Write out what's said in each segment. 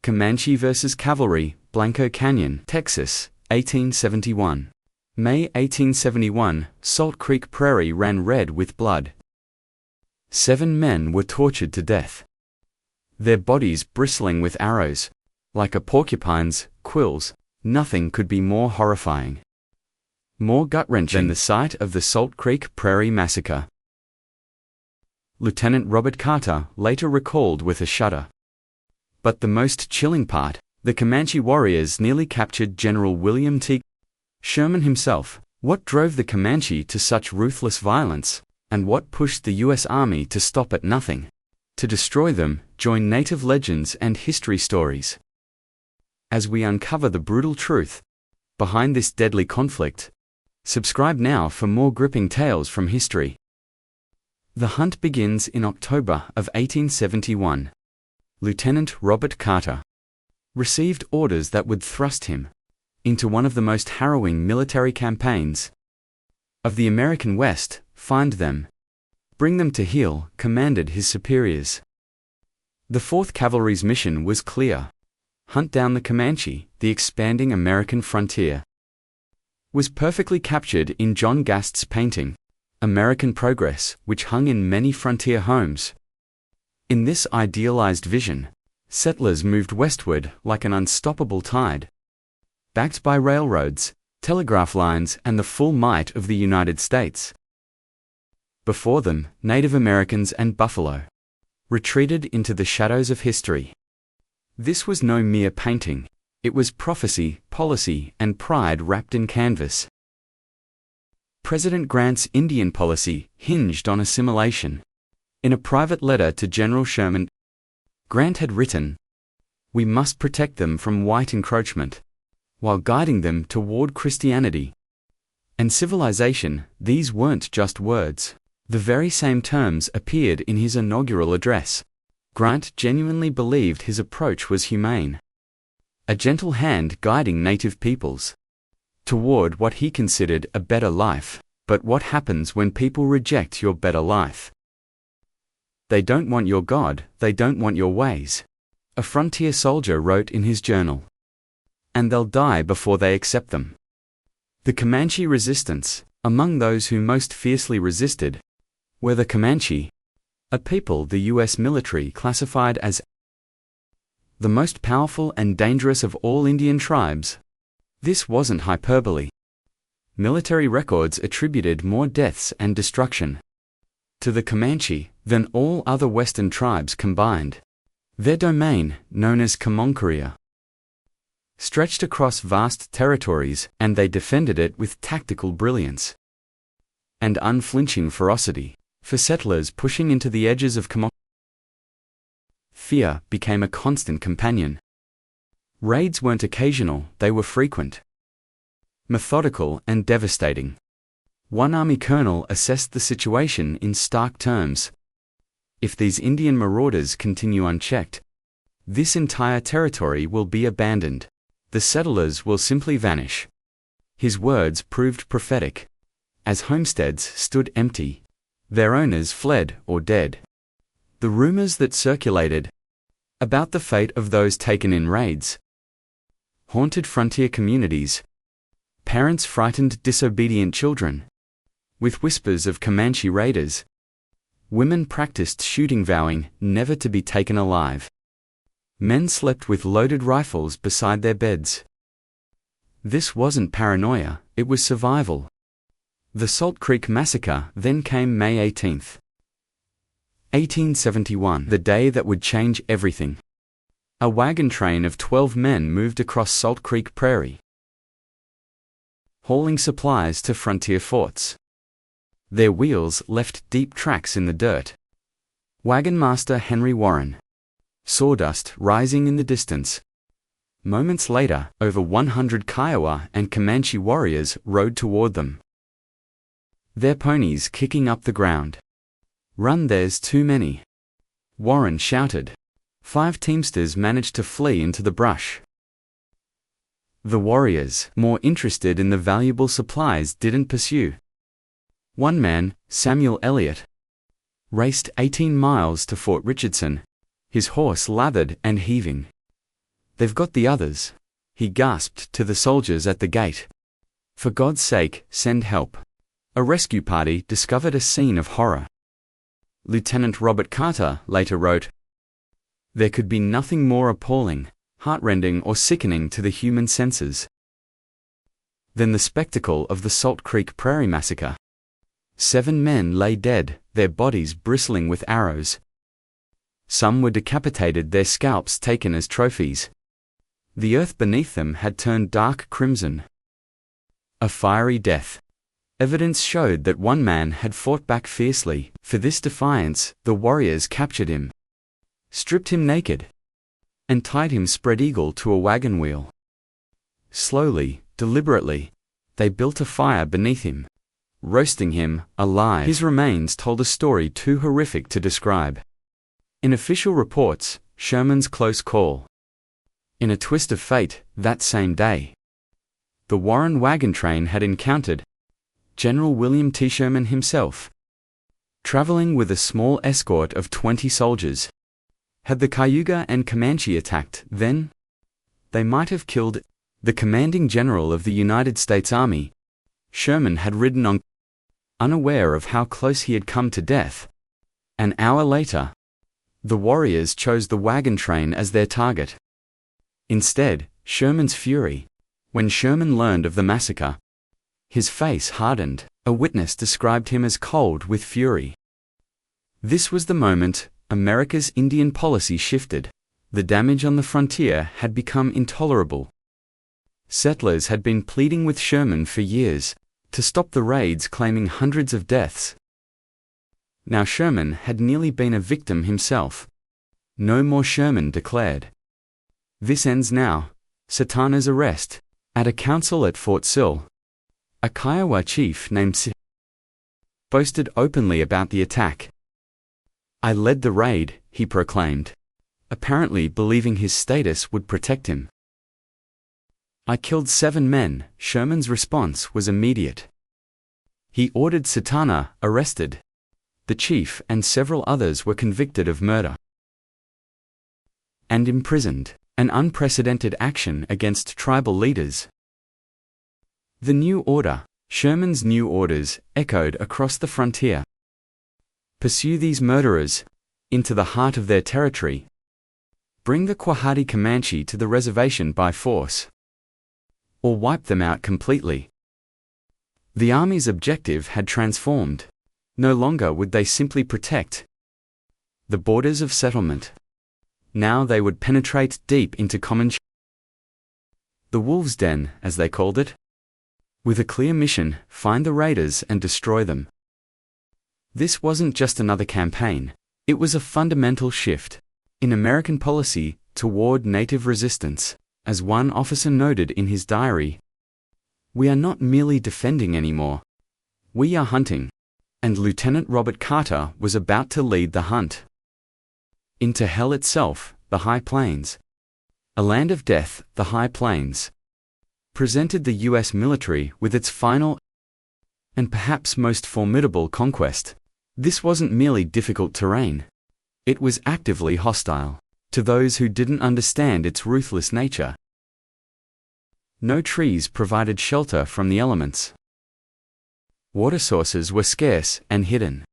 Comanche vs. Cavalry, Blanco Canyon, Texas, 1871. May 1871, Salt Creek Prairie ran red with blood. 7 men were tortured to death, their bodies bristling with arrows, like a porcupine's quills. Nothing could be more horrifying, more gut-wrenching than the sight of the Salt Creek Prairie Massacre. Lieutenant Robert Carter later recalled with a shudder. But the most chilling part, the Comanche warriors nearly captured General William T. Sherman himself. What drove the Comanche to such ruthless violence, and what pushed the U.S. Army to stop at nothing? To destroy them, join native legends and history stories. As we uncover the brutal truth behind this deadly conflict, subscribe now for more gripping tales from history. The hunt begins in October of 1871. Lieutenant Robert Carter received orders that would thrust him into one of the most harrowing military campaigns of the American West. Find them, bring them to heel, commanded his superiors. The 4th Cavalry's mission was clear: hunt down the Comanche. The expanding American frontier was perfectly captured in John Gast's painting, American Progress, which hung in many frontier homes. In this idealized vision, settlers moved westward like an unstoppable tide, backed by railroads, telegraph lines, and the full might of the United States. Before them, Native Americans and buffalo retreated into the shadows of history. This was no mere painting. It was prophecy, policy, and pride wrapped in canvas. President Grant's Indian policy hinged on assimilation. In a private letter to General Sherman, Grant had written, "We must protect them from white encroachment, while guiding them toward Christianity and civilization." These weren't just words. The very same terms appeared in his inaugural address. Grant genuinely believed his approach was humane, a gentle hand guiding native peoples toward what he considered a better life. But what happens when people reject your better life? They don't want your God, they don't want your ways, a frontier soldier wrote in his journal. And they'll die before they accept them. The Comanche resistance. Among those who most fiercely resisted were the Comanche, a people the U.S. military classified as the most powerful and dangerous of all Indian tribes. This wasn't hyperbole. Military records attributed more deaths and destruction to the Comanche than all other Western tribes combined. Their domain, known as Comanche, stretched across vast territories, and they defended it with tactical brilliance and unflinching ferocity. For settlers pushing into the edges of Comanche, fear became a constant companion. Raids weren't occasional, they were frequent, methodical, and devastating. One Army colonel assessed the situation in stark terms: if these Indian marauders continue unchecked, this entire territory will be abandoned. The settlers will simply vanish. His words proved prophetic. As homesteads stood empty, their owners fled or dead. The rumors that circulated about the fate of those taken in raids haunted frontier communities. Parents frightened disobedient children with whispers of Comanche raiders. Women practiced shooting, vowing never to be taken alive. Men slept with loaded rifles beside their beds. This wasn't paranoia, it was survival. The Salt Creek Massacre then came May 18, 1871, the day that would change everything. A wagon train of 12 men moved across Salt Creek Prairie, hauling supplies to frontier forts. Their wheels left deep tracks in the dirt. Wagon master Henry Warren. Sawdust rising in the distance. Moments later, over 100 Kiowa and Comanche warriors rode toward them, their ponies kicking up the ground. "Run, there's too many," Warren shouted. 5 teamsters managed to flee into the brush. The warriors, more interested in the valuable supplies, didn't pursue. One man, Samuel Elliott, raced 18 miles to Fort Richardson, his horse lathered and heaving. "They've got the others," he gasped to the soldiers at the gate. "For God's sake, send help." A rescue party discovered a scene of horror. Lieutenant Robert Carter later wrote, "There could be nothing more appalling, heartrending or sickening to the human senses than the spectacle of the Salt Creek Prairie Massacre. 7 men lay dead, their bodies bristling with arrows. Some were decapitated, their scalps taken as trophies. The earth beneath them had turned dark crimson. A fiery death. Evidence showed that one man had fought back fiercely. For this defiance, the warriors captured him, stripped him naked, and tied him spread-eagle to a wagon wheel. Slowly, deliberately, they built a fire beneath him, roasting him alive. His remains told a story too horrific to describe. In official reports, Sherman's close call. In a twist of fate, that same day, the Warren wagon train had encountered General William T. Sherman himself, traveling with a small escort of 20 soldiers. Had the Cayuga and Comanche attacked then, they might have killed the commanding general of the United States Army. Sherman had ridden on, unaware of how close he had come to death. An hour later, the warriors chose the wagon train as their target. Instead, Sherman's fury. When Sherman learned of the massacre, his face hardened. A witness described him as cold with fury. This was the moment America's Indian policy shifted. The damage on the frontier had become intolerable. Settlers had been pleading with Sherman for years to stop the raids, claiming hundreds of deaths. Now Sherman had nearly been a victim himself. "No more," Sherman declared. "This ends now." Satana's arrest. At a council at Fort Sill, a Kiowa chief named boasted openly about the attack. "I led the raid," he proclaimed, apparently believing his status would protect him. "I killed 7 men." Sherman's response was immediate. He ordered Satana arrested. The chief and several others were convicted of murder and imprisoned, an unprecedented action against tribal leaders. The New Order. Sherman's new orders echoed across the frontier. Pursue these murderers into the heart of their territory. Bring the Quahati Comanche to the reservation by force, or wipe them out completely. The Army's objective had transformed. No longer would they simply protect the borders of settlement. Now they would penetrate deep into Comanche, the Wolves' Den, as they called it, with a clear mission: find the raiders and destroy them. This wasn't just another campaign. It was a fundamental shift in American policy toward native resistance. As one officer noted in his diary, "We are not merely defending anymore. We are hunting." And Lieutenant Robert Carter was about to lead the hunt into hell itself, the High Plains. A land of death, the High Plains presented the U.S. military with its final and perhaps most formidable conquest. This wasn't merely difficult terrain. It was actively hostile to those who didn't understand its ruthless nature. No trees provided shelter from the elements. Water sources were scarce and hidden.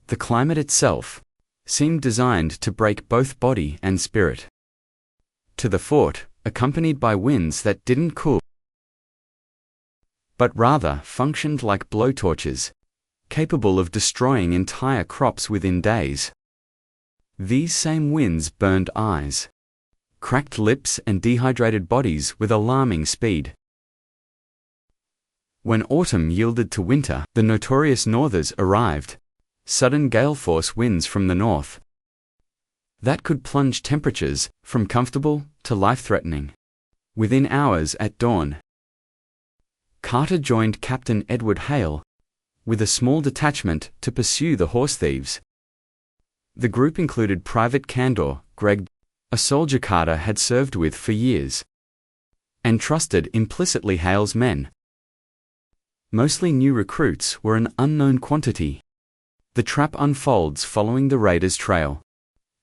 The climate itself seemed designed to break both body and spirit. To the fort, accompanied by winds that didn't cool, but rather functioned like blowtorches, capable of destroying entire crops within days. These same winds burned eyes, cracked lips, and dehydrated bodies with alarming speed. When autumn yielded to winter, the notorious northers arrived. Sudden gale force winds from the north that could plunge temperatures from comfortable to life-threatening within hours at dawn. Carter joined Captain Edward Hale with a small detachment to pursue the horse thieves. The group included Private Candor Greg, a soldier Carter had served with for years and trusted implicitly Hale's men. Mostly new recruits were an unknown quantity. The trap unfolds following the raiders' trail.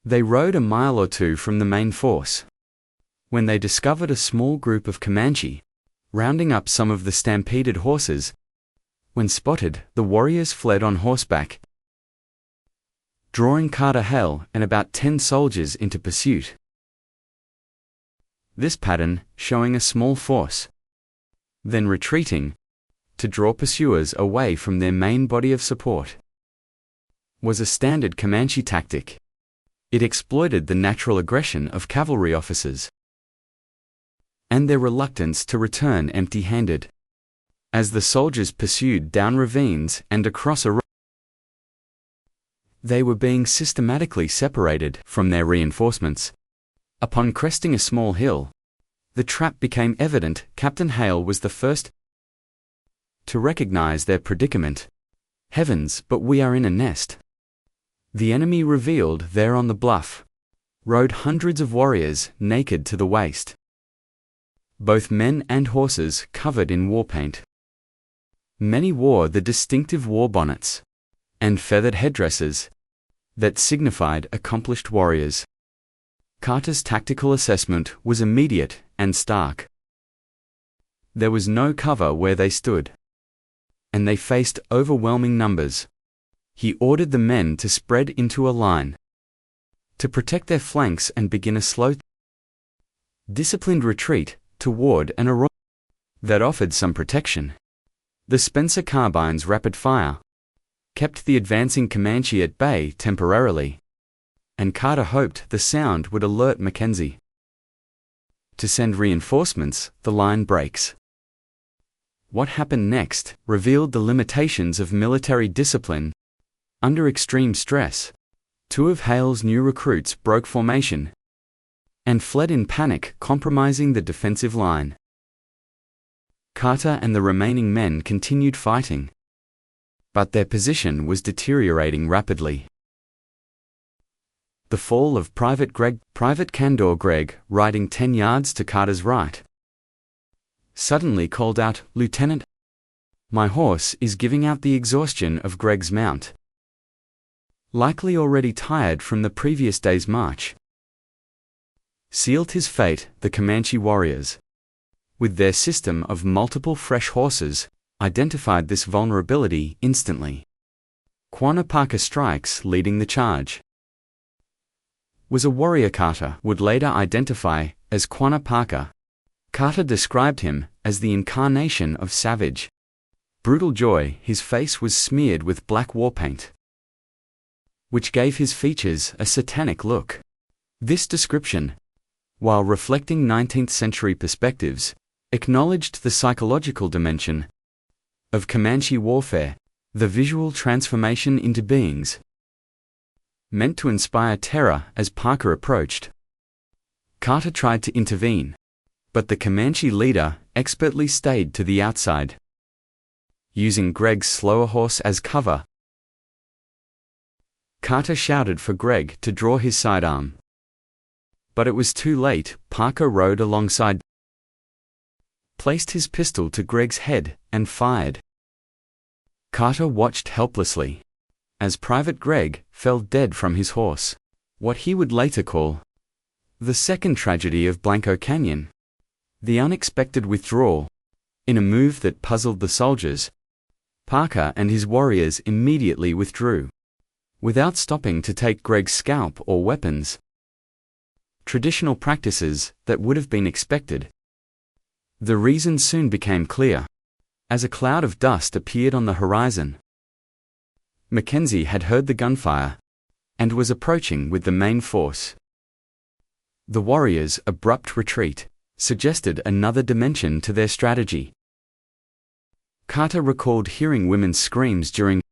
They rode a mile or two from the main force. When they discovered a small group of Comanche, rounding up some of the stampeded horses, when spotted, the warriors fled on horseback, drawing Carter Hale and about 10 soldiers into pursuit. This pattern, showing a small force, then retreating, to draw pursuers away from their main body of support, was a standard Comanche tactic. It exploited the natural aggression of cavalry officers and their reluctance to return empty-handed. As the soldiers pursued down ravines and across a road, they were being systematically separated from their reinforcements. Upon cresting a small hill, the trap became evident. Captain Hale was the first to recognize their predicament. Heavens, but we are in a nest. The enemy revealed there on the bluff rode hundreds of warriors, naked to the waist, both men and horses covered in war paint. Many wore the distinctive war bonnets and feathered headdresses that signified accomplished warriors. Carter's tactical assessment was immediate and stark. There was no cover where they stood, and they faced overwhelming numbers. He ordered the men to spread into a line, to protect their flanks and begin a slow, disciplined retreat toward an arroyo that offered some protection. The Spencer carbine's rapid fire kept the advancing Comanche at bay temporarily, and Carter hoped the sound would alert Mackenzie to send reinforcements. The line breaks. What happened next revealed the limitations of military discipline. Under extreme stress, 2 of Hale's new recruits broke formation and fled in panic, compromising the defensive line. Carter and the remaining men continued fighting, but their position was deteriorating rapidly. The fall of Private Candor Gregg, riding 10 yards to Carter's right, suddenly called out, "Lieutenant, my horse is giving out the exhaustion of Gregg's mount," likely already tired from the previous day's march. Sealed his fate. The Comanche warriors, with their system of multiple fresh horses, identified this vulnerability instantly. Quanah Parker Strikes, leading the charge, was a warrior Carter would later identify as Quanah Parker. Carter described him as the incarnation of savage, brutal joy. His face was smeared with black war paint, which gave his features a satanic look. This description, while reflecting 19th century perspectives, acknowledged the psychological dimension of Comanche warfare, the visual transformation into beings meant to inspire terror. As Parker approached, Carter tried to intervene, but the Comanche leader expertly stayed to the outside, using Gregg's slower horse as cover. Carter shouted for Gregg to draw his sidearm, but it was too late. Parker rode alongside, placed his pistol to Gregg's head, and fired. Carter watched helplessly as Private Gregg fell dead from his horse. What he would later call the second tragedy of Blanco Canyon, the unexpected withdrawal. In a move that puzzled the soldiers, Parker and his warriors immediately withdrew, without stopping to take Gregg's scalp or weapons. Traditional practices that would have been expected. The reason soon became clear, as a cloud of dust appeared on the horizon. Mackenzie had heard the gunfire and was approaching with the main force. The warriors' abrupt retreat suggested another dimension to their strategy. Carter recalled hearing women's screams during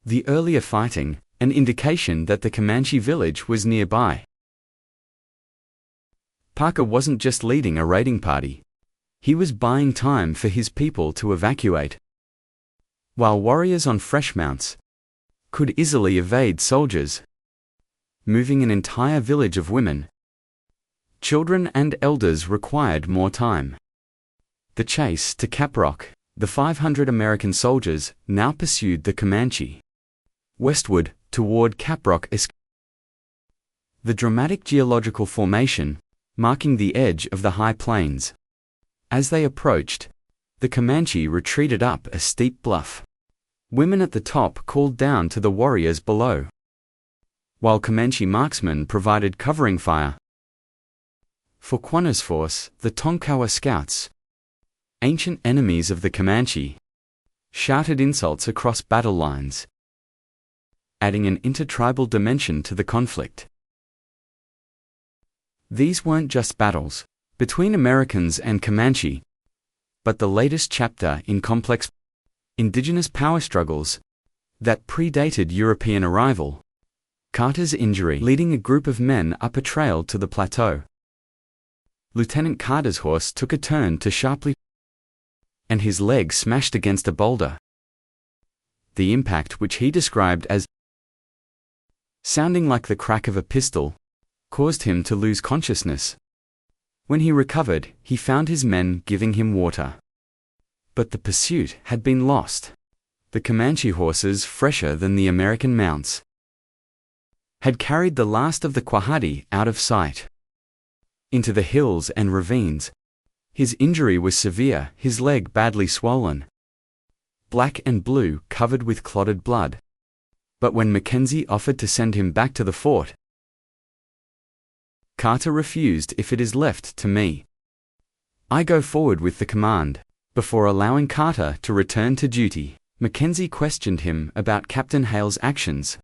the earlier fighting, an indication that the Comanche village was nearby. Parker wasn't just leading a raiding party. He was buying time for his people to evacuate. While warriors on fresh mounts could easily evade soldiers, moving an entire village of women, children and elders required more time. The chase to Caprock, the 500 American soldiers now pursued the Comanche westward toward Caprock. The dramatic geological formation marking the edge of the high plains. As they approached, the Comanche retreated up a steep bluff. Women at the top called down to the warriors below, while Comanche marksmen provided covering fire. For Quanah's force, the Tonkawa scouts, ancient enemies of the Comanche, shouted insults across battle lines, adding an intertribal dimension to the conflict. These weren't just battles between Americans and Comanche, but the latest chapter in complex indigenous power struggles that predated European arrival. Carter's injury leading a group of men up a trail to the plateau. Lieutenant Carter's horse took a turn too sharply, and his leg smashed against a boulder. The impact, which he described as sounding like the crack of a pistol, caused him to lose consciousness. When he recovered, he found his men giving him water. But the pursuit had been lost. The Comanche horses, fresher than the American mounts, had carried the last of the Quahati out of sight, into the hills and ravines. His injury was severe, his leg badly swollen, black and blue, covered with clotted blood. But when Mackenzie offered to send him back to the fort, Carter refused. "If it is left to me, I go forward with the command." Before allowing Carter to return to duty, Mackenzie questioned him about Captain Hale's actions.